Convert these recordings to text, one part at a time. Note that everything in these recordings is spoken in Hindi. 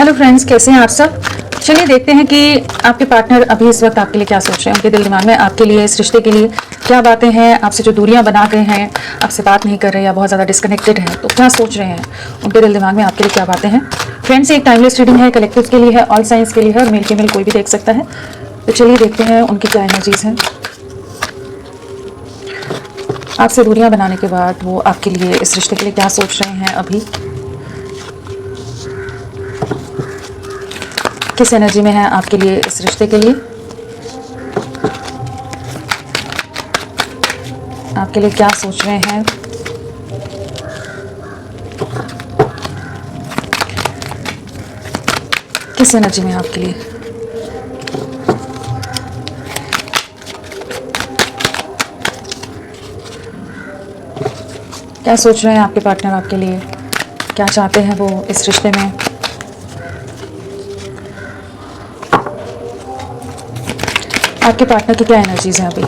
हेलो फ्रेंड्स, कैसे हैं आप सब। चलिए देखते हैं कि आपके पार्टनर अभी इस वक्त आपके लिए क्या सोच रहे हैं। उनके दिल दिमाग में आपके लिए, इस रिश्ते के लिए क्या बातें हैं। आपसे जो दूरियां बना गए हैं, आपसे बात नहीं कर रहे या बहुत ज़्यादा डिस्कनेक्टेड हैं, तो क्या सोच रहे हैं। उनके दिल दिमाग में आपके लिए क्या बातें हैं। फ्रेंड्स, एक टाइमलेस रीडिंग है, कलेक्टिव के लिए है, ऑल साइंस के लिए है, और मेल फीमेल कोई भी देख सकता है। तो चलिए देखते हैं उनकी क्या एनर्जीज हैं। आपसे दूरियां बनाने के बाद वो आपके लिए, इस रिश्ते के लिए क्या सोच रहे हैं अभी, किस एनर्जी में है आपके लिए, इस रिश्ते के लिए। आपके लिए क्या सोच रहे हैं। किस एनर्जी में है आपके लिए। क्या सोच रहे हैं आपके पार्टनर आपके लिए, क्या चाहते हैं वो इस रिश्ते में। आपके पार्टनर की क्या एनर्जीज हैं अभी।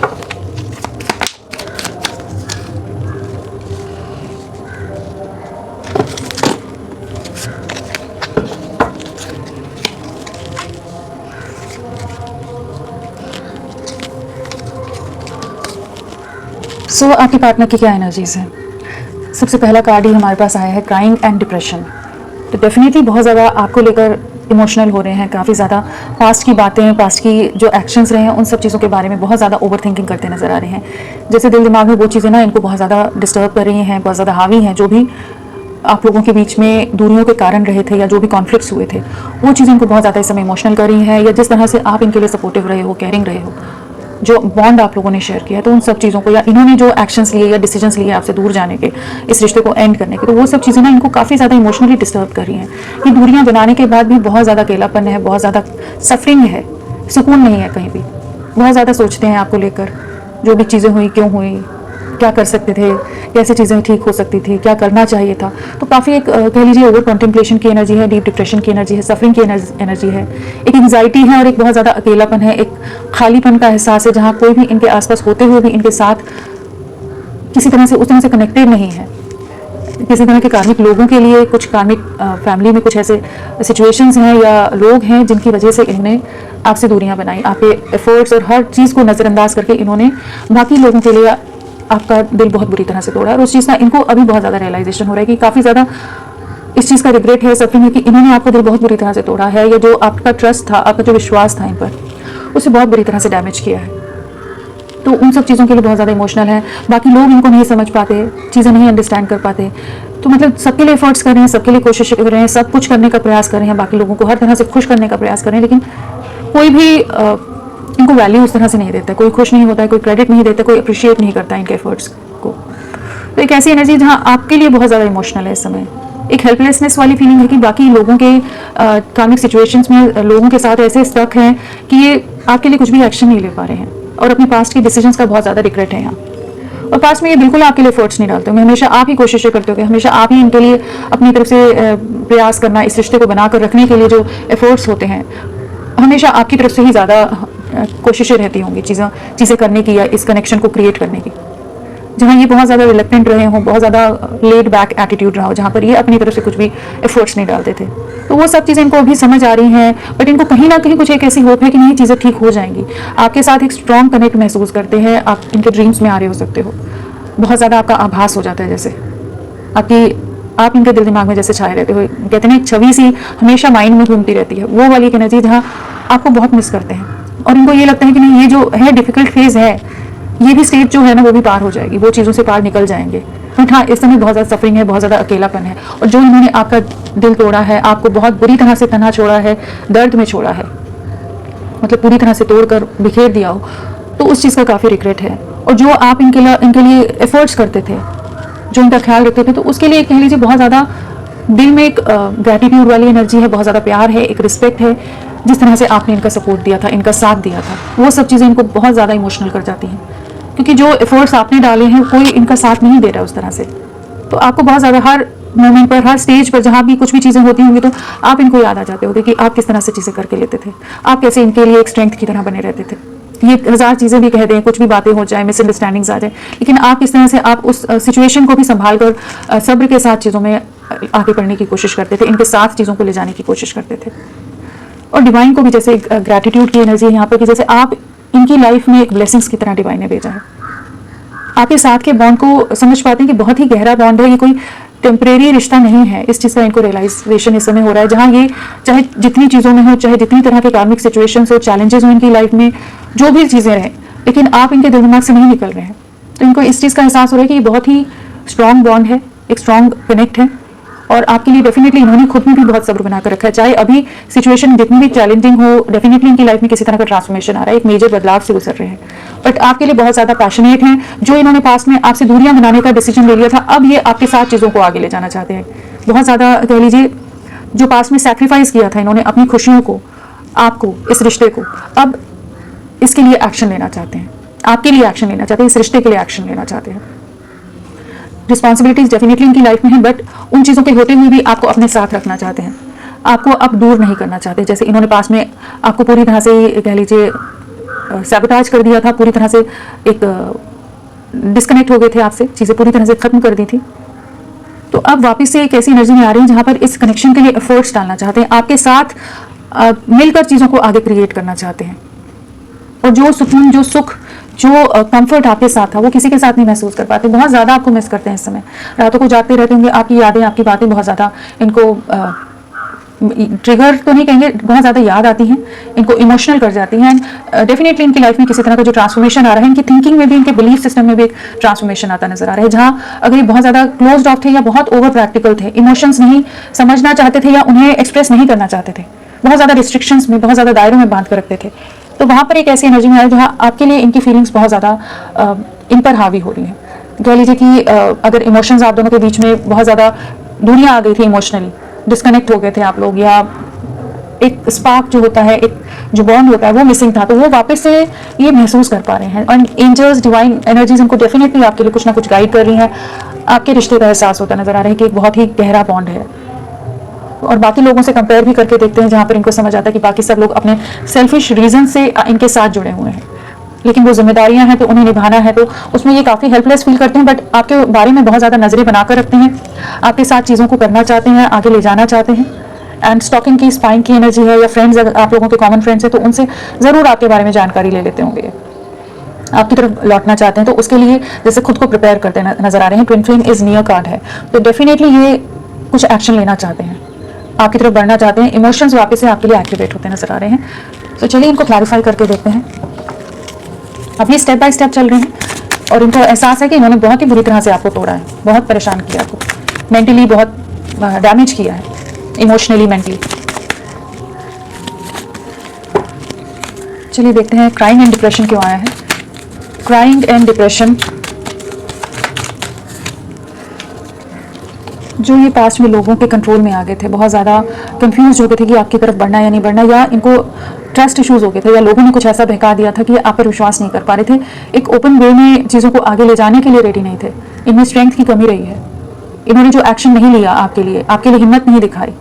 आपके पार्टनर की क्या एनर्जीज हैं। सबसे पहला कार्ड ही हमारे पास आया है, क्राइंग एंड डिप्रेशन। तो डेफिनेटली बहुत ज़्यादा आपको लेकर इमोशनल हो रहे हैं, काफ़ी ज़्यादा पास्ट की बातें, पास्ट की जो एक्शंस रहे हैं, उन सब चीज़ों के बारे में बहुत ज़्यादा ओवर थिंकिंग करते नजर आ रहे हैं। जैसे दिल दिमाग में वो चीज़ें ना इनको बहुत ज़्यादा डिस्टर्ब कर रही हैं, बहुत ज़्यादा हावी हैं। जो भी आप लोगों के बीच में दूरियों के कारण रहे थे या जो भी कॉन्फ्लिक्ट्स हुए थे, वो चीज़ें इनको बहुत ज़्यादा इस समय इमोशनल कर रही हैं। या जिस तरह से आप इनके लिए सपोर्टिव रहे हो, केयरिंग रहे हो, जो बॉन्ड आप लोगों ने शेयर किया, तो उन सब चीज़ों को, या इन्होंने जो एक्शंस लिए या डिसीजंस लिए आपसे दूर जाने के, इस रिश्ते को एंड करने के, तो वो सब चीज़ें ना इनको काफ़ी ज़्यादा इमोशनली डिस्टर्ब कर रही हैं। ये दूरियां बनाने के बाद भी बहुत ज़्यादा अकेलापन है, बहुत ज़्यादा सफरिंग है, सुकून नहीं है कहीं भी। बहुत ज़्यादा सोचते हैं आपको लेकर, जो भी चीज़ें हुई, क्यों हुई, क्या कर सकते थे, कैसे चीज़ें ठीक हो सकती थी, क्या करना चाहिए था। तो काफ़ी एक कह लीजिए ओवर कॉन्टेम्पलेशन की एनर्जी है, डीप डिप्रेशन की एनर्जी है, सफरिंग की एनर्जी है, एक एंग्जाइटी है, और एक बहुत ज़्यादा अकेलापन है, एक खालीपन का एहसास है, जहाँ कोई भी इनके आसपास होते हुए भी इनके साथ किसी तरह से, उस तरह से कनेक्टेड नहीं है। किसी तरह के कार्मिक लोगों के लिए, कुछ कार्मिक फैमिली में कुछ ऐसे सिचुएशंस हैं या लोग हैं जिनकी वजह से इन्होंने आपसे दूरियां बनाई, आपके एफर्ट्स और हर चीज़ को नज़रअंदाज करके इन्होंने बाकी लोगों के लिए आपका दिल बहुत बुरी तरह से तोड़ा। और उस चीज़ का इनको अभी बहुत ज़्यादा रियलाइजेशन हो रहा है कि काफ़ी ज़्यादा इस चीज़ का रिग्रेट है, सफरिंग है कि इन्होंने आपका दिल बहुत बुरी तरह से तोड़ा है, या जो आपका ट्रस्ट था, आपका जो विश्वास था इन पर, उसे बहुत बुरी तरह से डैमेज किया है। तो उन सब चीज़ों के लिए बहुत ज़्यादा इमोशनल है। बाकी लोग इनको नहीं समझ पाते, चीज़ें नहीं अंडरस्टैंड कर पाते। तो मतलब सबके लिए एफर्ट्स कर रहे हैं, सबके लिए कोशिश कर रहे हैं, सब कुछ करने का प्रयास कर रहे हैं, बाकी लोगों को हर तरह से खुश करने का प्रयास कर रहे हैं, लेकिन कोई भी इनको वैल्यू उस तरह से नहीं देता, कोई खुश नहीं होता है, कोई क्रेडिट नहीं देता, कोई अप्रिशिएट नहीं करता इनके एफर्ट्स को। तो एक ऐसी एनर्जी जहाँ आपके लिए बहुत ज़्यादा इमोशनल है इस समय। एक हेल्पलेसनेस वाली फीलिंग है कि बाकी लोगों के कार्मिक सिचुएशंस में लोगों के साथ ऐसे स्टक हैं कि ये आपके लिए कुछ भी एक्शन नहीं ले पा रहे हैं, और अपने पास्ट के डिसीजंस का बहुत ज़्यादा रिग्रेट है यहाँ। और पास्ट में ये बिल्कुल आपके लिए एफर्ट्स नहीं डालते होंगे, हमेशा आप ही कोशिशें करते होंगे, हमेशा आप ही इनके लिए अपनी तरफ से प्रयास करना, इस रिश्ते को बनाकर रखने के लिए जो एफर्ट्स होते हैं, हमेशा आपकी तरफ से ही ज़्यादा कोशिशें रहती होंगी चीज़ें करने की, या इस कनेक्शन को क्रिएट करने की। जहाँ ये बहुत ज़्यादा रिलेक्टेंट रहे हों, बहुत ज़्यादा लेड बैक एटीट्यूड रहा हो, जहाँ पर ये अपनी तरफ से कुछ भी एफर्ट्स नहीं डालते थे, तो वो सब चीज़ें इनको अभी समझ आ रही हैं। बट इनको कहीं ना कहीं कुछ एक ऐसी होप है कि नहीं, चीज़ें ठीक हो जाएंगी। आपके साथ एक स्ट्रॉन्ग कनेक्ट महसूस करते हैं, आप इनके ड्रीम्स में आ रहे हो सकते हो, बहुत ज़्यादा आपका आभास हो जाता है, जैसे आप इनके दिल दिमाग में जैसे छाए रहते हो। कहते हैं एक छवि सी हमेशा माइंड में घूमती रहती है, वो वाली एक एनर्जी जहाँ आपको बहुत मिस करते हैं, और इनको ये लगता है कि नहीं, ये जो है डिफिकल्ट फेज है, ये भी स्टेज जो है ना वो भी पार हो जाएगी, वो चीज़ों से पार निकल जाएंगे। बट हाँ, इस समय बहुत ज़्यादा सफरिंग है, बहुत ज़्यादा अकेलापन है, और जो इन्होंने आपका दिल तोड़ा है, आपको बहुत बुरी तरह से तन्हा छोड़ा है, दर्द में छोड़ा है, मतलब पूरी तरह से तोड़कर बिखेर दिया हो, तो उस चीज़ का काफ़ी रिग्रेट है। और जो आप इनके लिए एफर्ट्स करते थे, जो इनका ख्याल रखते थे, तो उसके लिए कह लीजिए बहुत ज़्यादा दिल में एक ग्रैटिट्यूड वाली एनर्जी है, बहुत ज़्यादा प्यार है, एक रिस्पेक्ट है। जिस तरह से आपने इनका सपोर्ट दिया था, इनका साथ दिया था, वो सब चीज़ें इनको बहुत ज़्यादा इमोशनल कर जाती हैं, क्योंकि जो एफर्ट्स आपने डाले हैं कोई इनका साथ नहीं दे रहा उस तरह से। तो आपको बहुत ज़्यादा हर मोमेंट पर, हर स्टेज पर, जहाँ भी कुछ भी चीज़ें होती होंगी, तो आप इनको याद आ जाते होंगे कि आप किस तरह से चीज़ें करके लेते थे, आप कैसे इनके लिए एक स्ट्रेंथ की तरह बने रहते थे। ये हज़ार चीज़ें भी कह दें, कुछ भी बातें हो जाए, मिसअंडरस्टैंडिंग्स आ जाए, लेकिन आप किस तरह से आप उस सिचुएशन को भी संभाल कर सब्र के साथ चीज़ों में आगे बढ़ने की कोशिश करते थे, इनके साथ चीज़ों को ले जाने की कोशिश करते थे। और डिवाइन को भी जैसे ग्रैटिट्यूड की एनर्जी है यहाँ पर कि जैसे आप इनकी लाइफ में एक ब्लेसिंग्स की तरह डिवाइन ने भेजा है। आपके साथ के बॉन्ड को समझ पाते हैं कि बहुत ही गहरा बॉन्ड है, ये कोई टेम्परेरी रिश्ता नहीं है। इस चीज़ का इनको रियलाइजेशन इस समय हो रहा है, जहाँ ये चाहे जितनी चीज़ों में हो, चाहे जितनी तरह के कार्मिक सिचुएशंस हो, चैलेंजेस हो इनकी लाइफ में, जो भी चीज़ें रहें, लेकिन आप इनके दिल दिमाग से नहीं निकल रहे हैं। तो इनको इस चीज़ का एहसास हो रहा है कि ये बहुत ही स्ट्रॉन्ग बॉन्ड है, एक स्ट्रॉन्ग कनेक्ट है, और आपके लिए डेफिनेटली इन्होंने खुद में भी बहुत सब्र बनाकर रखा है। चाहे अभी सिचुएशन जितनी भी चैलेंजिंग हो, डेफिनेटली इनकी लाइफ में किसी तरह का ट्रांसफॉर्मेशन आ रहा है, एक मेजर बदलाव से गुजर रहे हैं, बट आपके लिए बहुत ज़्यादा पैशनेट हैं। जो इन्होंने पास में आपसे दूरियां बनाने का डिसीजन ले लिया था, अब ये आपके साथ चीज़ों को आगे ले जाना चाहते हैं। बहुत ज़्यादा कह लीजिए, जो पास में सैक्रिफाइस किया था इन्होंने अपनी खुशियों को, आपको, इस रिश्ते को, अब इसके लिए एक्शन लेना चाहते हैं, आपके लिए एक्शन लेना चाहते हैं, इस रिश्ते के लिए एक्शन लेना चाहते हैं। रिस्पॉन्सिबिलिटीज डेफिनेटली इनकी लाइफ में है, बट उन चीज़ों के होते हुए भी आपको अपने साथ रखना चाहते हैं, आपको अब दूर नहीं करना चाहते। जैसे इन्होंने पास में आपको पूरी तरह से कह लीजिए सैबोटाज कर दिया था, पूरी तरह से एक डिस्कनेक्ट हो गए थे आपसे, चीज़ें पूरी तरह से खत्म कर दी थी। तो अब वापस से एक ऐसी एनर्जी में आ रही है जहाँ पर इस कनेक्शन के लिए एफर्ट्स डालना चाहते हैं, आपके साथ मिलकर चीज़ों को आगे क्रिएट करना चाहते हैं। और जो सुकून, जो सुख, जो कंफर्ट आपके साथ था, वो किसी के साथ नहीं महसूस कर पाते। बहुत ज़्यादा आपको मिस करते हैं इस समय, रातों को जागते रहते होंगे, आपकी यादें, आपकी बातें बहुत ज़्यादा इनको ट्रिगर तो नहीं कहेंगे, बहुत ज़्यादा याद आती हैं, इनको इमोशनल कर जाती हैं। एंड डेफिनेटली इनकी लाइफ में किसी तरह का जो ट्रांसफॉर्मेशन आ रहा है, इनकी थिंकिंग में भी, इनके बिलीफ सिस्टम में भी एक ट्रांसफॉर्मेशन आता नजर आ रहा है। जहाँ अगर ये बहुत ज़्यादा क्लोज्ड ऑफ थे या बहुत ओवर प्रैक्टिकल थे, इमोशंस नहीं समझना चाहते थे या उन्हें एक्सप्रेस नहीं करना चाहते थे, बहुत ज़्यादा रिस्ट्रिक्शंस में, बहुत ज़्यादा दायरों में बांध कर रखते थे, तो वहाँ पर एक ऐसी एनर्जी में आया जहाँ आपके लिए इनकी फीलिंग्स बहुत ज़्यादा इन पर हावी हो रही हैं। कह लीजिए कि अगर इमोशंस आप दोनों के बीच में बहुत ज़्यादा दूरियां आ गई थी, इमोशनली डिस्कनेक्ट हो गए थे आप लोग, या एक स्पार्क जो होता है, एक जो बॉन्ड होता है वो मिसिंग था, तो वो वापस से ये महसूस कर पा रहे हैं। और एंजल्स, डिवाइन एनर्जीज इनको डेफिनेटली आपके लिए कुछ ना कुछ गाइड कर रही हैं। आपके रिश्ते का एहसास होता नजर आ रहा है कि एक बहुत ही गहरा बॉन्ड है। और बाकी लोगों से कंपेयर भी करके देखते हैं, जहाँ पर इनको समझ आता है कि बाकी सब लोग अपने सेल्फिश रीजन से इनके साथ जुड़े हुए हैं, लेकिन वो जिम्मेदारियां हैं तो उन्हें निभाना है, तो उसमें ये काफ़ी हेल्पलेस फील करते हैं, बट आपके बारे में बहुत ज़्यादा नज़रें बनाकर रखते हैं, आपके साथ चीज़ों को करना चाहते हैं, आगे ले जाना चाहते हैं। एंड स्टॉकिंग की, स्पाइंग की एनर्जी है, या फ्रेंड्स अगर आप लोगों के कॉमन फ्रेंड्स हैं तो उनसे ज़रूर आपके बारे में जानकारी ले लेते होंगे, आपकी तरफ लौटना चाहते हैं, तो उसके लिए जैसे खुद को प्रिपेयर करते नजर आ रहे हैं। Twin flame is near card है, तो डेफिनेटली ये कुछ एक्शन लेना चाहते हैं, आपकी तरफ बढ़ना चाहते हैं, इमोशंस वापस से आपके लिए एक्टिवेट होते नजर आ रहे हैं। तो चलिए इनको क्लैरिफाई करके देखते हैं। अभी स्टेप बाय स्टेप चल रहे हैं, और इनको एहसास है कि इन्होंने बहुत ही बुरी तरह से आपको तोड़ा है, बहुत परेशान किया आपको, मेंटली बहुत डैमेज किया है, इमोशनली, मेंटली। चलिए देखते हैं क्राइंग एंड डिप्रेशन क्यों आया है। क्राइंग एंड डिप्रेशन, जो ये पास्ट में लोगों के कंट्रोल में आ गए थे, बहुत ज़्यादा कंफ्यूज हो गए थे कि आपकी तरफ बढ़ना या नहीं बढ़ना, या इनको ट्रस्ट इश्यूज हो गए थे, या लोगों ने कुछ ऐसा बहका दिया था कि आप पर विश्वास नहीं कर पा रहे थे, एक ओपन वे में चीज़ों को आगे ले जाने के लिए रेडी नहीं थे। इनमें स्ट्रेंथ की कमी रही है, इन्होंने जो एक्शन नहीं लिया आपके लिए हिम्मत नहीं दिखाई,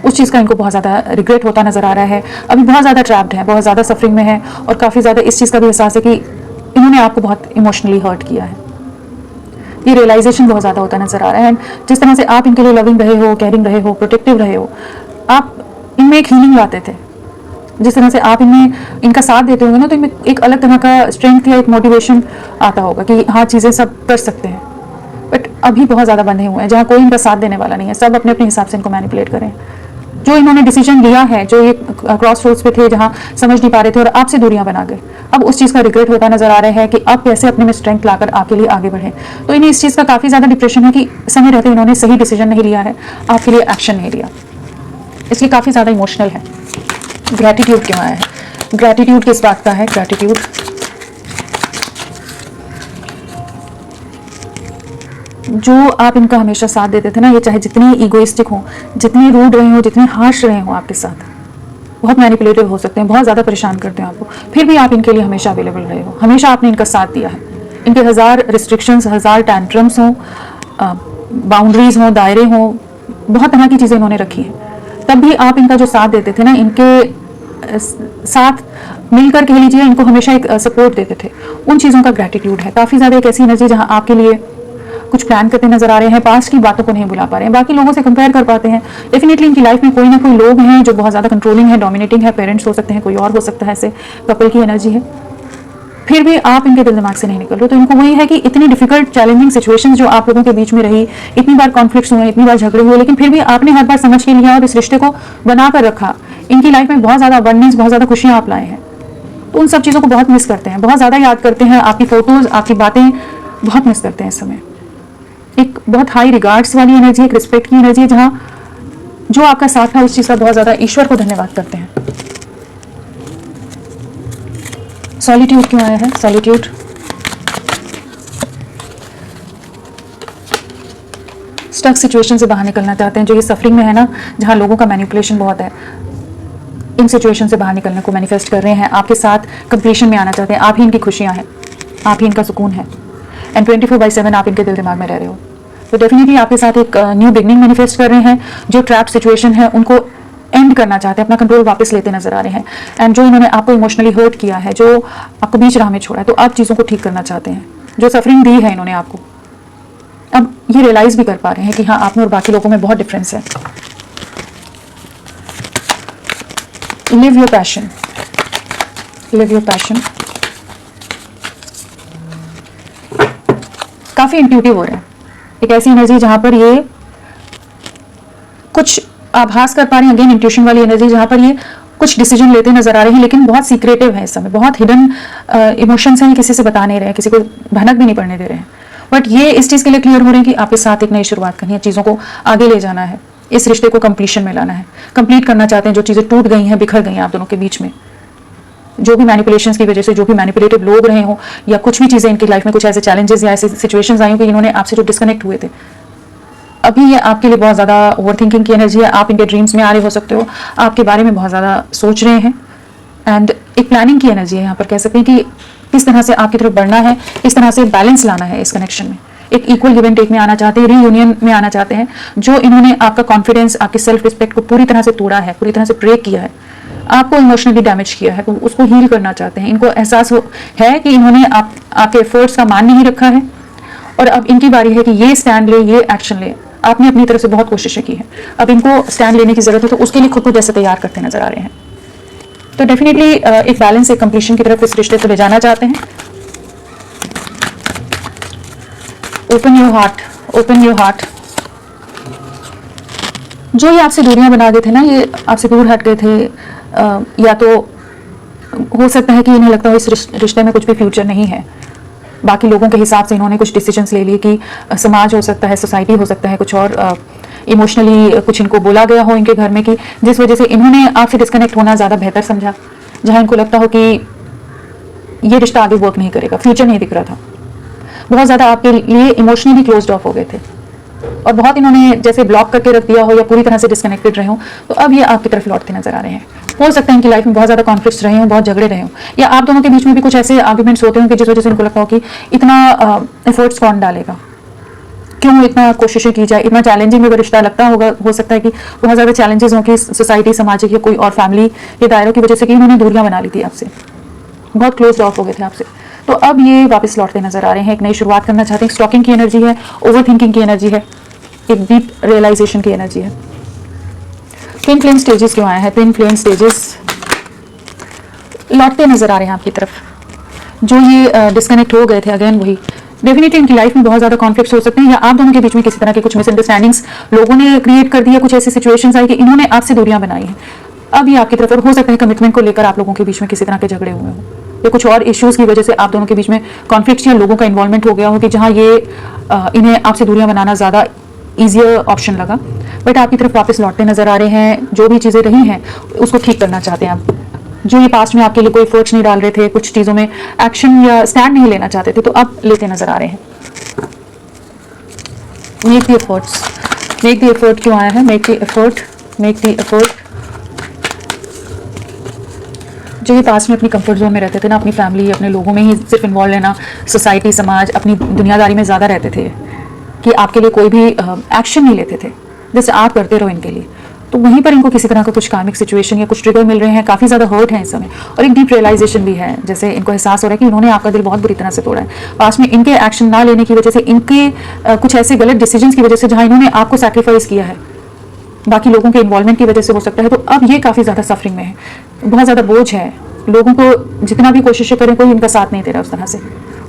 उस चीज़ का इनको बहुत ज़्यादा रिग्रेट होता नजर आ रहा है। अभी बहुत ज़्यादा ट्रैप्ड है, बहुत ज़्यादा सफरिंग में है, और काफ़ी ज़्यादा इस चीज़ का भी एहसास है कि इन्होंने आपको बहुत इमोशनली हर्ट किया है। ये रियलाइजेशन बहुत ज़्यादा होता नजर आ रहा है। एंड जिस तरह से आप इनके लिए लविंग रहे हो, केयरिंग रहे हो, प्रोटेक्टिव रहे हो, आप इनमें एक हीलिंग लाते थे, जिस तरह से आप इनमें इनका साथ देते होंगे ना, तो इनमें एक अलग तरह का स्ट्रेंथ या एक मोटिवेशन आता होगा कि हाँ, चीज़ें सब कर सकते हैं। बट अभी बहुत ज़्यादा बंधे हुए हैं, जहाँ कोई इनका साथ देने वाला नहीं है, सब अपने अपने हिसाब से इनको मैनिपुलेट करें। जो इन्होंने डिसीजन लिया है, जो ये क्रॉस रोड्स पे थे, जहाँ समझ नहीं पा रहे थे और आपसे दूरियां बना गए, अब उस चीज़ का रिग्रेट होता नजर आ रहा है कि अब कैसे अपने में स्ट्रेंथ लाकर आपके लिए आगे बढ़े। तो इन्हें इस चीज़ का काफ़ी ज़्यादा डिप्रेशन है कि समय रहते इन्होंने सही डिसीजन नहीं लिया है, आपके लिए एक्शन नहीं लिया, इसलिए काफ़ी ज़्यादा इमोशनल है। ग्रैटिट्यूड क्यों आया है? ग्रैटिट्यूड किस बात का है? ग्रैटिट्यूड जो आप इनका हमेशा साथ देते थे ना, ये चाहे जितनी ईगोइस्टिक हो, जितने रूड रहे हो, जितने हार्श रहे हो आपके साथ, बहुत मैनिपुलेटिव हो सकते हैं, बहुत ज़्यादा परेशान करते हैं आपको, फिर भी आप इनके लिए हमेशा अवेलेबल रहे हो, हमेशा आपने इनका साथ दिया है। इनके 1000 रिस्ट्रिक्शंस, 1000 टैंट्रम्स हों, बाउंड्रीज हों, दायरे हों, बहुत तरह की चीज़ें इन्होंने रखी हैं, तब भी आप इनका जो साथ देते थे ना, इनके साथ मिलकर कह लीजिए, इनको हमेशा एक सपोर्ट देते थे, उन चीज़ों का ग्रैटिट्यूड है। काफ़ी ज़्यादा एक ऐसी एनर्जी जहाँ आपके लिए कुछ प्लान करते नजर आ रहे हैं, पास्ट की बातों को नहीं भुला पा रहे हैं, बाकी लोगों से कंपेयर कर पाते हैं। डेफिनेटली इनकी लाइफ में कोई ना कोई लोग हैं जो बहुत ज़्यादा कंट्रोलिंग है, डोमिनेटिंग है, पेरेंट्स हो सकते हैं, कोई और हो सकता है, ऐसे कपल की एनर्जी है। फिर भी आप इनके दिल दिमाग से नहीं निकल रहे, तो इनको वही है कि इतनी डिफिकल्ट चैलेंजिंग सिचुएशंस जो आप लोगों के बीच में रही, इतनी बार कॉन्फ्लिक्ट्स हुए, इतनी बार झगड़े हुए, लेकिन फिर भी आपने हर बार समझ के लिया और इस रिश्ते को बनाकर रखा। इनकी लाइफ में बहुत ज़्यादा अबंडेंस, बहुत ज़्यादा खुशियाँ आप लाए हैं, तो उन सब चीज़ों को बहुत मिस करते हैं, बहुत ज़्यादा याद करते हैं, आपकी फ़ोटोज़, आपकी बातें बहुत मिस करते हैं इस समय। एक बहुत हाई रिगार्ड्स वाली एनर्जी, एक रिस्पेक्ट की एनर्जी है, जहाँ जो आपका साथ है उस चीज़ का बहुत ज़्यादा ईश्वर को धन्यवाद करते हैं। सॉलिट्यूड क्यों आया है? सॉलिट्यूड स्टक सिचुएशन से बाहर निकलना चाहते हैं, जो ये सफरिंग में है ना, जहाँ लोगों का मैनिपुलेशन बहुत है, इन सिचुएशन से बाहर निकलने को मैनिफेस्ट कर रहे हैं, आपके साथ कंप्लीशन में आना चाहते हैं। आप ही इनकी खुशियाँ हैं, आप ही इनका सुकून है, एंड 24/7 आप इनके दिल दिमाग में रह रहे हो। तो डेफिनेटली आपके साथ एक न्यू बिगनिंग मैनिफेस्ट कर रहे हैं। जो ट्रैप सिचुएशन है उनको एंड करना चाहते हैं, अपना कंट्रोल वापस लेते नजर आ रहे हैं। एंड जो इन्होंने आपको इमोशनली हर्ट किया है, जो आपको बीच राह में छोड़ा है, तो आप चीज़ों को ठीक करना चाहते हैं। जो सफरिंग दी है इन्होंने आपको, अब ये रियलाइज भी कर पा रहे हैं कि हाँ, आप में और बाकी लोगों में बहुत डिफरेंस है। Live your passion, live your passion. काफी इंट्यूटिव हो रहे हैं, एक ऐसी एनर्जी जहां पर ये कुछ आभास कर पा रहे हैं, अगेन इंट्यूशन वाली एनर्जी, जहां पर ये कुछ डिसीजन लेते नजर आ रहे हैं, लेकिन बहुत सीक्रेटिव है इस समय, बहुत हिडन इमोशंस हैं, किसी से बता नहीं रहे हैं, किसी को भनक भी नहीं पड़ने दे रहे हैं। बट ये इस चीज़ के लिए क्लियर हो रहे हैं कि आपके साथ एक नई शुरुआत करनी है, चीज़ों को आगे ले जाना है, इस रिश्ते को कंप्लीशन में लाना है, कंप्लीट करना चाहते हैं जो चीज़ें टूट गई हैं, बिखर गई हैं आप दोनों के बीच में। जो भी मैनिपुलेशंस की वजह से, जो भी मैनिपुलेटिव लोग रहे हों, या कुछ भी चीज़ें इनकी लाइफ में, कुछ ऐसे चैलेंजेस या ऐसी सिचुएशंस आई हों कि इन्होंने आपसे जो डिस्कनेक्ट हुए थे, अभी ये आपके लिए बहुत ज़्यादा ओवर थिंकिंग की एनर्जी है। आप इनके ड्रीम्स में आ रहे हो सकते हो, आपके बारे में बहुत ज़्यादा सोच रहे हैं, एंड एक प्लानिंग की एनर्जी है यहाँ पर। कह सकते हैं कि किस तरह से आपकी तरफ बढ़ना है, किस तरह से बैलेंस लाना है इस कनेक्शन में, एक इक्वल गिव एंड टेक में आना चाहते हैं, रीयूनियन में आना चाहते हैं। जो इन्होंने आपका कॉन्फिडेंस, आपकी सेल्फ रिस्पेक्ट को पूरी तरह से तोड़ा है, पूरी तरह से ब्रेक किया है, आपको इमोशनली डैमेज किया है, तो उसको हील करना चाहते हैं। इनको एहसास है कि इन्होंने आपके एफर्ट्स का मान नहीं रखा है, और अब इनकी बारी है कि ये स्टैंड ले, ये एक्शन ले। आपने अपनी तरफ से बहुत कोशिशें की हैं, अब इनको स्टैंड लेने की जरूरत है, तो उसके लिए खुद को जैसे तैयार करते नजर आ रहे हैं। तो डेफिनेटली एक बैलेंस, एक कंप्लीशन की तरफ इस रिश्ते को ले जाना चाहते हैं। Open your heart, open your heart. जो ये आपसे दूरियां बना गए थे ना, ये आपसे दूर हट गए थे, या तो हो सकता है कि इन्हें लगता हो इस रिश्ते में कुछ भी फ्यूचर नहीं है, बाकी लोगों के हिसाब से इन्होंने कुछ डिसीजंस ले लिए कि समाज हो सकता है, सोसाइटी हो सकता है, कुछ और इमोशनली कुछ इनको बोला गया हो इनके घर में, कि जिस वजह से इन्होंने आपसे डिस्कनेक्ट होना ज़्यादा बेहतर समझा, जहाँ इनको लगता हो कि ये रिश्ता आगे वर्क नहीं करेगा, फ्यूचर नहीं दिख रहा था। बहुत ज़्यादा आपके लिए इमोशनली क्लोज्ड ऑफ हो गए थे, और बहुत इन्होंने जैसे ब्लॉक करके रख दिया हो, या पूरी तरह से डिस्कनेक्टेड रहे हो, तो अब ये आपकी तरफ लौटते नजर आ रहे हैं। हो सकता है इनकी लाइफ में बहुत ज़्यादा कॉन्फ्लिक्ट्स रहे हों, बहुत झगड़े रहे हों, या आप दोनों के बीच में भी कुछ ऐसे आर्गुमेंट्स होते हों कि जिस वजह से इनको लगता हो कि इतना एफर्ट्स कौन डालेगा, क्यों इतना कोशिशें की जाए, इतना चैलेंजिंग अगर रिश्ता लगता होगा, हो सकता है कि बहुत ज़्यादा चैलेंजेस हों कि सोसाइटी, सामाजिक या कोई और फैमिली के दायरों की वजह से कि इन्होंने दूरियां बना ली थी आपसे, बहुत क्लोज ऑफ हो गए थे आपसे। तो अब ये वापस लौटते नजर आ रहे हैं, एक नई शुरुआत करना चाहते हैं। स्टॉकिंग की एनर्जी है, ओवर थिंकिंग की एनर्जी है, एक डीप रियलाइजेशन की एनर्जी है। ट्विन फ्लेम स्टेजेस क्यों आया है? ट्विन फ्लेम स्टेजेस लौटते नजर आ रहे हैं आपकी तरफ, जो ये डिस्कनेक्ट हो गए थे, अगेन वही। डेफिनेटली इनकी लाइफ में बहुत ज़्यादा कॉन्फ्लिक्ट्स हो सकते हैं, या आप दोनों के बीच में किसी तरह के कुछ मिसअंडरस्टैंडिंग्स लोगों ने क्रिएट कर दी है, कुछ ऐसी सिचुएशंस आई कि इन्होंने आपसे दूरियां बनाई हैं। अब ये आपकी तरफ, और हो सकता है कमिटमेंट को लेकर आप लोगों के बीच में किसी तरह के झगड़े हुए हों, या कुछ और इश्यूज़ की वजह से आप दोनों के बीच में कॉन्फ्लिक्ट्स या लोगों का इन्वॉल्वमेंट हो गया हो, कि जहाँ ये इन्हें आपसे दूरियां बनाना ज़्यादा ईजियर ऑप्शन लगा। बट आपकी तरफ वापस लौटते नजर आ रहे हैं, जो भी चीज़ें रही हैं उसको ठीक करना चाहते हैं आप। जो ये पास्ट में आपके लिए कोई एफर्ट्स नहीं डाल रहे थे, कुछ चीज़ों में एक्शन या स्टैंड नहीं लेना चाहते थे, तो अब लेते नजर आ रहे हैं। Make the efforts, make the effort क्यों आया है? Make the effort, make the effort. जो ये पास्ट में अपनी कंफर्ट जोन में रहते थे ना, अपनी फैमिली, अपने लोगों में ही सिर्फ इन्वॉल्व रहना, सोसाइटी, समाज, अपनी दुनियादारी में ज़्यादा रहते थे, कि आपके लिए कोई भी एक्शन नहीं लेते थे, जैसे आप करते रहो इनके लिए। तो वहीं पर इनको किसी तरह का कुछ कार्मिक सिचुएशन या कुछ ट्रिगर मिल रहे हैं, काफ़ी ज़्यादा हर्ट है इस समय, और एक डीप रियलाइजेशन भी है, जैसे इनको एहसास हो रहा है कि इन्होंने आपका दिल बहुत बुरी तरह से तोड़ा है। पास में इनके एक्शन ना लेने की वजह से, इनके कुछ ऐसे गलत डिसीजंस की वजह से जहाँ इन्होंने आपको सैक्रिफाइस किया है, बाकी लोगों के इन्वॉल्वमेंट की वजह से हो सकता है, तो अब ये काफ़ी ज़्यादा सफरिंग में है, बहुत ज़्यादा बोझ है। लोगों को जितना भी कोशिशें करें, कोई इनका साथ नहीं दे रहा उस तरह से,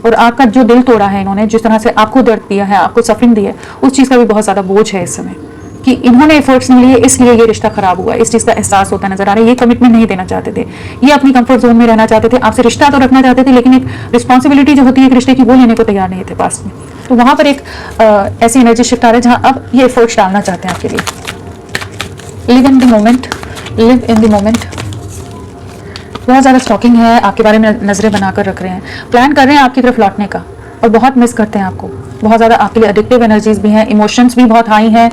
और आपका जो दिल तोड़ा है इन्होंने, जिस तरह से आपको दर्द दिया है, आपको सफरिंग दी है, उस चीज़ का भी बहुत ज़्यादा बोझ है इस समय, कि इन्होंने एफर्ट्स नहीं लिए, इसलिए ये रिश्ता खराब हुआ। इस चीज़ का एहसास होता नजर आ रहा है। ये कमिटमेंट नहीं देना चाहते थे, ये अपनी कंफर्ट जोन में रहना चाहते थे, आपसे रिश्ता तो रखना चाहते थे, लेकिन एक रिस्पॉन्सिबिलिटी जो होती है एक रिश्ते की, वो लेने को तैयार नहीं थे पास में। तो वहाँ पर एक ऐसी एनर्जी शिफ्ट आ रहा है जहाँ अब ये एफर्ट्स डालना चाहते हैं आपके लिए। Live in the moment, live in the moment. बहुत ज़्यादा स्टॉकिंग है, आपके बारे में नज़रें बनाकर रख रहे हैं, प्लान कर रहे हैं आपकी तरफ लौटने का, और बहुत मिस करते हैं आपको। बहुत ज़्यादा आपके लिए एडिक्टिव एनर्जीज भी हैं, इमोशंस भी बहुत हाई हैं,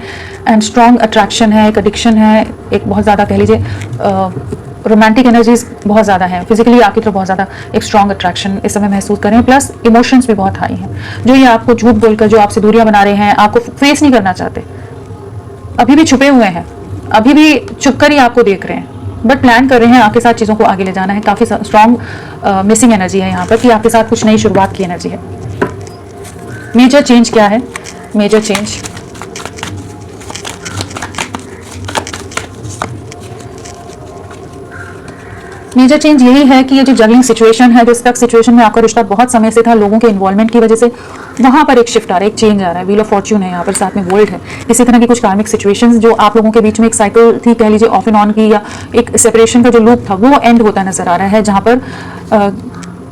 एंड स्ट्रॉन्ग अट्रैक्शन है, एक एडिक्शन है, एक बहुत ज़्यादा कह लीजिए रोमांटिक एनर्जीज बहुत ज़्यादा है, फिजिकली आपकी तरफ बहुत ज़्यादा एक स्ट्रॉन्ग अट्रैक्शन इस समय महसूस करें, प्लस इमोशंस भी बहुत हाई हैं, जो ये आपको झूठ बोलकर, जो आपसे दूरियां बना रहे हैं, आपको फेस नहीं करना चाहते, अभी भी छुपे हुए हैं, अभी भी छुप कर ही आपको देख रहे हैं, बट प्लान कर रहे हैं आपके साथ चीज़ों को आगे ले जाना है। काफ़ी स्ट्रॉन्ग मिसिंग एनर्जी है यहाँ पर, कि आपके साथ कुछ नई शुरुआत की एनर्जी है। मेजर चेंज क्या है? मेजर चेंज, मेजर चेंज यही है कि ये जो जगलिंग सिचुएशन है, जो स्टक सिचुएशन में आपका रिश्ता बहुत समय से था, लोगों के इन्वॉल्वमेंट की वजह से वहां पर एक शिफ्ट आ रहा है, एक चेंज आ रहा है। व्हील ऑफ फॉर्च्यून है यहाँ पर, साथ में वर्ल्ड है। इसी तरह की कुछ कार्मिक सिचुएशंस जो आप लोगों के बीच में एक साइकिल थी, कह लीजिए ऑफ एंड ऑन की, या एक सेपरेशन का जो लूप था, वो एंड होता नजर आ रहा है, जहाँ पर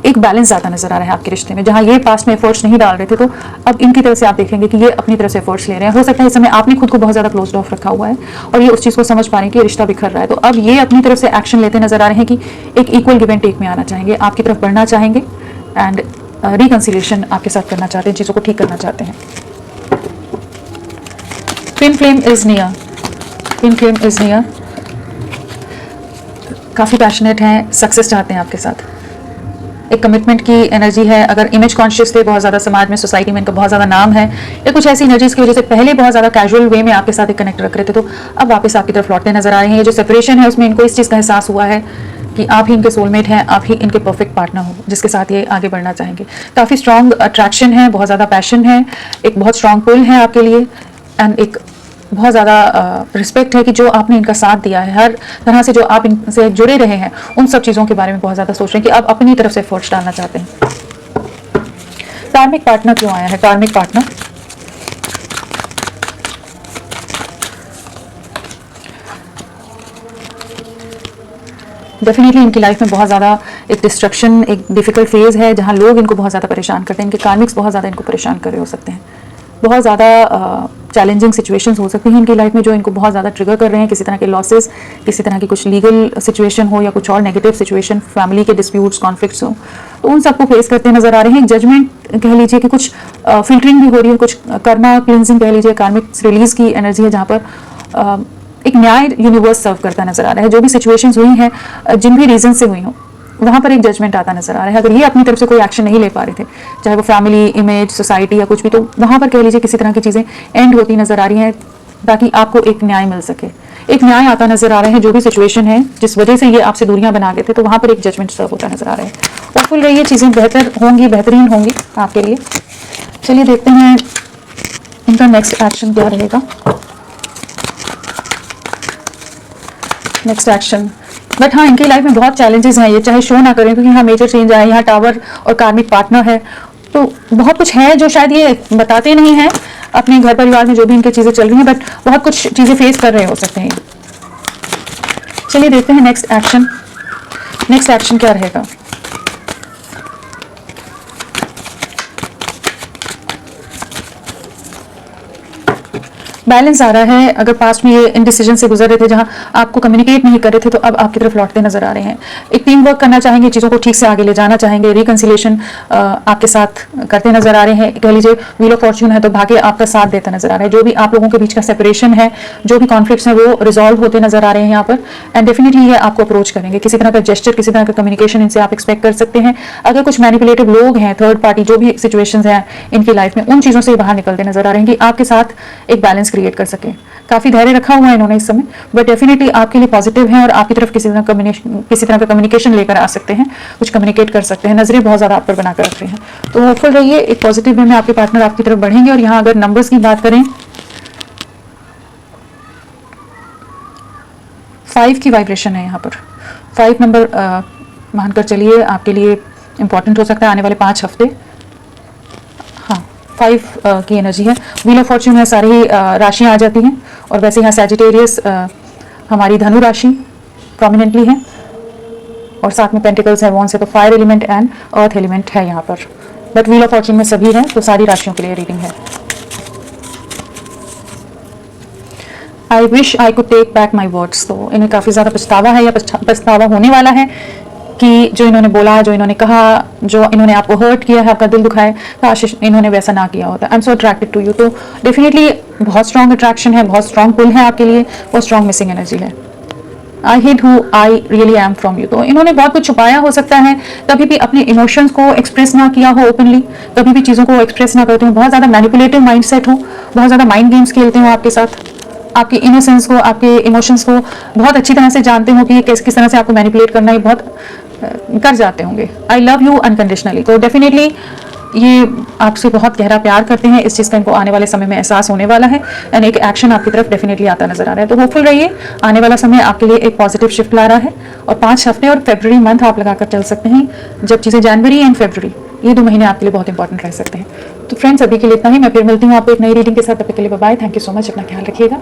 एक बैलेंस आता नजर आ रहा है आपके रिश्ते में। जहाँ ये पास्ट में एफर्ट्स नहीं डाल रहे थे, तो अब इनकी तरफ से आप देखेंगे कि ये अपनी तरफ से एफर्ट्स ले रहे हैं। हो सकता है इस समय आपने खुद को बहुत ज़्यादा क्लोज ऑफ रखा हुआ है, और ये उस चीज़ को समझ पा रहे हैं कि ये रिश्ता बिखर रहा है, तो अब ये अपनी तरफ से एक्शन लेते नजर आ रहे हैं कि एक इक्वल गिव एंड टेक में आना चाहेंगे, आपकी तरफ बढ़ना चाहेंगे, एंड रिकन्सिलिएशन आपके साथ करना चाहते हैं, चीज़ों को ठीक करना चाहते हैं। Twin flame is near, twin flame is near, काफ़ी पैशनेट हैं, सक्सेस चाहते हैं आपके साथ, एक कमिटमेंट की एनर्जी है। अगर इमेज कॉन्शियस थे बहुत ज़्यादा, समाज में, सोसाइटी में इनका बहुत ज़्यादा नाम है, या कुछ ऐसी एनर्जीज की वजह से पहले बहुत ज़्यादा कैजुअल वे में आपके साथ एक कनेक्ट रख रहे थे, तो अब वापस आपकी तरफ लौटते नजर आ रहे हैं। ये जो सेपरेशन है उसमें इनको इस चीज़ का एहसास हुआ है कि आप ही इनके सोलमेट हैं, आप ही इनके परफेक्ट पार्टनर हो, जिसके साथ ये आगे बढ़ना चाहेंगे। काफ़ी स्ट्रॉन्ग अट्रैक्शन है, बहुत ज़्यादा पैशन है, एक बहुत स्ट्रॉन्ग पुल है आपके लिए, एंड एक बहुत ज़्यादा रिस्पेक्ट है कि जो आपने इनका साथ दिया है, हर तरह से जो आप इनसे जुड़े रहे हैं, उन सब चीज़ों के बारे में बहुत ज़्यादा सोच रहे हैं कि अब अपनी तरफ से एफर्ट्स डालना चाहते हैं। कार्मिक पार्टनर क्यों आया है? कार्मिक पार्टनर, डेफिनेटली इनकी लाइफ में बहुत ज़्यादा एक डिस्ट्रक्शन, एक डिफिकल्ट फेज है, जहाँ लोग इनको बहुत ज़्यादा परेशान करते हैं, इनके कार्मिक्स बहुत ज़्यादा इनको परेशान कर रहे हो सकते हैं। बहुत ज़्यादा चैलेंजिंग सिचुएशंस हो सकती हैं इनकी लाइफ में, जो इनको बहुत ज़्यादा ट्रिगर कर रहे हैं, किसी तरह के लॉसेस, किसी तरह की कुछ लीगल सिचुएशन हो, या कुछ और नेगेटिव सिचुएशन, फैमिली के डिस्प्यूट्स, कॉन्फ्लिक्ट्स हो, तो उन सबको फेस करते नजर आ रहे हैं। जजमेंट कह लीजिए कि कुछ फिल्टरिंग भी हो रही है, कुछ कर्मा क्लिनजिंग कह लीजिए, कार्मिक रिलीज की एनर्जी है, जहाँ पर एक न्याय यूनिवर्स सर्व करता नजर आ रहा है। जो भी सिचुएशंस हुई हैं, जिन भी रीजन से हुई हों, वहाँ पर एक जजमेंट आता नजर आ रहा है। अगर ये अपनी तरफ से कोई एक्शन नहीं ले पा रहे थे, चाहे वो फैमिली, इमेज, सोसाइटी या कुछ भी, तो वहाँ पर कह लीजिए किसी तरह की चीज़ें एंड होती नजर आ रही हैं, ताकि आपको एक न्याय मिल सके। एक न्याय आता नजर आ रहा है, जो भी सिचुएशन है जिस वजह से ये आपसे दूरियां बना गए थे, तो वहाँ पर एक जजमेंट सर्व होता नजर आ रहा है। होपफुल रहिए, चीज़ें बेहतर होंगी, बेहतरीन होंगी आपके लिए। चलिए देखते हैं इनका नेक्स्ट एक्शन क्या रहेगा। नेक्स्ट एक्शन, बट हाँ, इनकी लाइफ में बहुत चैलेंजेस हैं, ये चाहे शो ना करें, क्योंकि यहाँ मेजर चेंज आया, यहाँ टावर और कार्मिक पार्टनर है, तो बहुत कुछ है जो शायद ये बताते नहीं हैं अपने घर परिवार में, जो भी इनकी चीज़ें चल रही हैं, बट बहुत कुछ चीज़ें फेस कर रहे हो सकते हैं। चलिए देखते हैं नेक्स्ट एक्शन, नेक्स्ट एक्शन क्या रहेगा। बैलेंस आ रहा है। अगर पास्ट में ये इनडिसीजन से गुजर रहे थे, जहां आपको कम्युनिकेट नहीं कर रहे थे, तो अब आपकी तरफ लौटते नजर आ रहे हैं। एक टीम वर्क करना चाहेंगे, चीज़ों को ठीक से आगे ले जाना चाहेंगे, रिकन्सिलेशन आपके साथ करते नजर आ रहे हैं। कह लीजिए व्हील ऑफ फॉर्च्यून है, तो भाग्य आपका साथ देता नजर आ रहा है। जो भी आप लोगों के बीच का सेपरेशन है, जो भी कॉन्फ्लिक्ट्स हैं, वो रिजॉल्व होते नजर आ रहे हैं यहाँ पर, एंड डेफिनेटली ये आपको अप्रोच करेंगे। किसी तरह का जेस्चर, किसी तरह का कम्युनिकेशन इनसे आप एक्सपेक्ट कर सकते हैं। अगर कुछ मैनिपुलेटिव लोग हैं, थर्ड पार्टी, जो भी सिचुएशंस हैं इनकी लाइफ में, उन चीज़ों से बाहर निकलते नजर आ रहे हैं कि आपके साथ एक बैलेंस क्रिएट कर सके। काफ़ी धैर्य रखा हुआ है इन्होंने इस समय, बट डेफिनेटली आपके लिए पॉजिटिव है और आपकी तरफ किसी तरह का कम्युनिकेशन लेकर आ सकते हैं, कुछ कम्युनिकेट कर सकते हैं। नजरें बहुत ज़्यादा आप पर बनाकर रख रहे हैं, तो होपफुल रहिए, एक पॉजिटिव वे में आपके पार्टनर आपकी तरफ बढ़ेंगे। और यहाँ अगर नंबर्स की बात करें, 5 की वाइब्रेशन है यहाँ पर। 5 नंबर मानकर चलिए आपके लिए इंपॉर्टेंट हो सकता है आने वाले 5 हफ्ते। हाँ, 5 की एनर्जी है। व्हील ऑफ फॉर्च्यून है, सारी राशियाँ आ जाती हैं। और वैसे यहाँ सैजिटेरियस हमारी धनु राशि प्रोमिनेंटली है, और साथ में पेंटिकल्स है, वॉन्ड्स है, तो fire element and earth element है यहाँ पर। बट व्हील ऑफ फॉर्च्यून में सभी है, तो सारी राशियों के लिए रीडिंग है। I wish I could take back my words, तो इन्हें काफ़ी ज़्यादा पछतावा है या पछतावा होने वाला है कि जो इन्होंने बोला, जो इन्होंने कहा, जो इन्होंने आपको हर्ट किया है, आपका दिल दुखाए, काश इन्होंने वैसा ना किया होता। I am so attracted to you, तो डेफिनेटली बहुत स्ट्रॉन्ग अट्रैक्शन है, बहुत स्ट्रॉन्ग पुल है आपके लिए, बहुत स्ट्रॉन्ग मिसिंग एनर्जी है। I hid who I really am from you, तो इन्होंने बहुत कुछ छुपाया हो सकता है, कभी भी अपने इमोशंस को एक्सप्रेस ना किया हो ओपनली, कभी भी चीज़ों को एक्सप्रेस ना करते हो, बहुत ज़्यादा मैनिपुलेटिव माइंडसेट हो, बहुत ज़्यादा माइंड गेम्स खेलते हो आपके साथ, आपकी इनोसेंस को, आपके इमोशंस को बहुत अच्छी तरह से जानते हो कि किस तरह से आपको मैनिपुलेट करना है, बहुत कर जाते होंगे। आई लव यू अनकंडीशनली, तो डेफिनेटली ये आपसे बहुत गहरा प्यार करते हैं, इस चीज़ का इनको आने वाले समय में एहसास होने वाला है, एंड एक एक्शन आपकी तरफ डेफिनेटली आता नजर आ रहा है। तो होपफुल रहिए, आने वाला समय आपके लिए एक पॉजिटिव शिफ्ट ला रहा है, और 5 हफ्ते और फरवरी मंथ आप लगाकर चल सकते हैं, जब चीज़ें जनवरी एंड फरवरी, ये 2 महीने आपके लिए बहुत इंपॉर्टेंट रह सकते हैं। तो फ्रेंड्स, अभी के लिए इतना ही, मैं फिर मिलती हूँ आपको एक नई रीडिंग के साथ, तब तक के लिए bye bye. Thank you so much, अपना ख्याल रखिएगा।